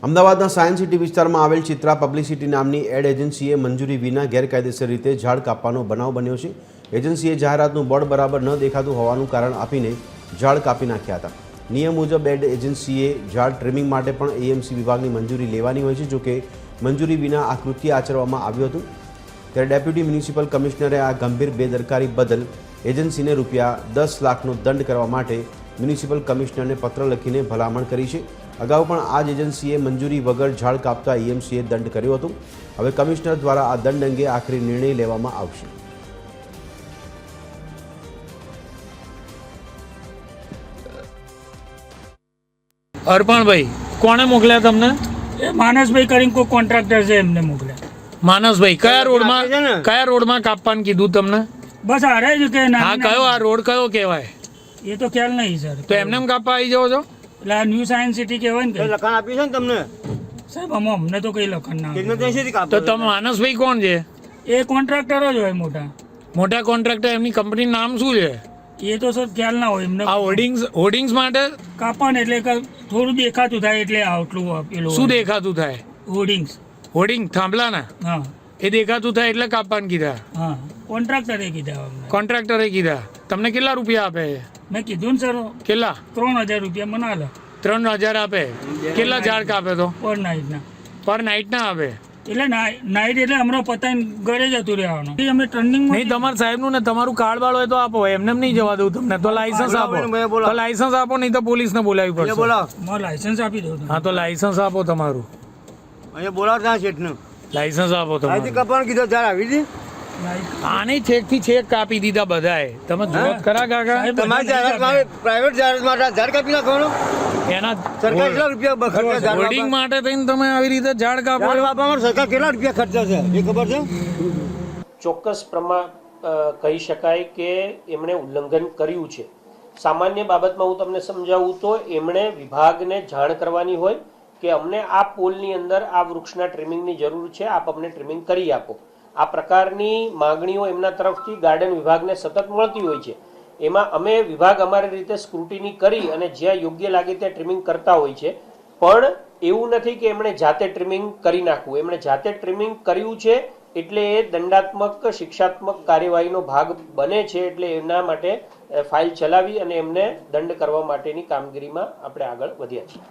અમદાવાદના science city વિસ્તારમાં આવેલ ચિત્રા પબ્લિસિટી નામની એડ એજન્સીએ મંજૂરી વિના ગેરકાયદેસર રીતે ઝાડ કાપવાનો બનાવ બન્યો છે। એજન્સીએ જાહેરાતનું બોર્ડ બરાબર ન દેખાતું હોવાનું કારણ આપીને ઝાડ કાપી નાખ્યા હતા। નિયમ મુજબ એડ એજન્સીએ ઝાડ ટ્રીમિંગ માટે પણ એએમસી વિભાગની મંજૂરી લેવાની હોય છે। જોકે મંજૂરી વિના આ કૃત્ય આચરવામાં આવ્યું હતું। ત્યારે ડેપ્યુટી મ્યુનિસિપલ કમિશનરે આ ગંભીર બેદરકારી બદલ એજન્સીને ₹10 લાખનો દંડ કરવા માટે મ્યુનિસિપલ કમિશનરને પત્ર લખીને ભલામણ કરી છે। અગાઉ પણ આ જ એજન્સીએ મંજૂરી વગર ઝાડ કાપતા એએમસીએ દંડ કર્યો હતો। હવે કમિશનર દ્વારા આ દંડ અંગે આખરી નિર્ણય લેવામાં આવશે। અર્પણભાઈ કોણે મોકલ્યા તમને? એ માનસભાઈ કરીને કોઈ કોન્ટ્રાક્ટર છે એમને મોકલ્યા। માનસભાઈ કયા રોડમાં કાપવાનું કીધું તમને? બસ આ રહે છે કે હા, કયો આ રોડ કયો કહેવાય? એ તો ખ્યાલ નહીં સર। તો એમને કાપવા આવી જાઓ છો? એટલે આ ન્યૂ સાયન્સ સિટી કહેવાય ને કે લખાણ આપ્યું છે ને તમને સાહેબ અમને તો કઈ લખણ ના તો તમે માનસભાઈ કોણ છે? એ કોન્ટ્રાક્ટરો જ હોય મોટા કોન્ટ્રાક્ટર એમની કંપની નામ શું છે? એ તો સર ખ્યાલ ના હોય એમને। આ હોર્ડિંગ્સ માટે કાપવાનું એટલે કે થોડું દેખાતું થાય એટલે આટલું પેલું શું દેખાતું થાય? હોર્ડિંગ થાંભલાના? હા, એ દેખાતું થાય એટલે કાપવાનું કીધા? હા, કોન્ટ્રાક્ટરે કીધા અમને। કોન્ટ્રાક્ટરે કીધા? તમને કેટલા રૂપિયા આપે? મેં કીધું ને સર કેટલા? 3000 રૂપિયા મને આલે। 3000 આપે? કેટલા ઝાડ કાપે તો? પર નાઇટના પર નાઇટ ના આપે? એટલે નાઇટ એટલે હમણાં પતાઈને ઘરે જતું રહેવાનું। અમે ટર્નિંગ નહીં, તમારા સાહેબનું ને તમારું કાર્ડ વાળો હોય તો આપો, એમને નહીં જવા દઉં તમને। તો લાયસન્સ આપો, તો લાયસન્સ આપો, નહીં તો પોલીસને બોલાવી પડશે। મારું લાયસન્સ આપી દઉં હા, તો લાયસન્સ આપો તમારું। અહીંયા બોલાવ ત્યાં શેઠને લાયસન્સ આપો તમારું। કપાણ કીધો ઝાડ આવી હતી આની છેકથી છેક કાપી દીધા બધાએ। તમે જોત ખરા કાકા? તમારી પ્રાઇવેટ ઝાડ માટે ઝાડ કાપી નાખવાનો એના સરકાર કેટલા રૂપિયા ખર્ચે હોર્ડિંગ માટે થઈને તમે આવી રીતે ઝાડ કાપો? સરકાર કેટલા રૂપિયા ખર્ચે છે એ ખબર છે? ચોક્કસ કહી શકાય કે એમણે ઉલ્લંઘન કર્યું છે। સામાન્ય બાબતમાં હું તમને સમજાવું તો એમણે વિભાગને જાણ કરવાની હોય કે અમને આ પોલની અંદર આ વૃક્ષના ટ્રીમિંગની જરૂર છે, આપ અમને ટ્રીમિંગ કરી આપો। આ પ્રકારની માંગણીઓ એમના તરફથી ગાર્ડન વિભાગને સતત મળતી હોય છે। એમાં અમે વિભાગ અમારી રીતે સ્ક્રુટિની કરી અને જ્યાં યોગ્ય લાગે ત્યાં ટ્રીમિંગ કરતા હોય છે। પણ એવું નથી કે એમણે જાતે ટ્રીમિંગ કરી નાખવું। એમણે જાતે ટ્રીમિંગ કર્યું છે એટલે એ દંડાત્મક શિક્ષાત્મક કાર્યવાહીનો ભાગ બને છે। એટલે એના માટે ફાઇલ ચલાવી અને એમને દંડ કરવા માટેની કામગીરીમાં આપણે આગળ વધ્યા છીએ।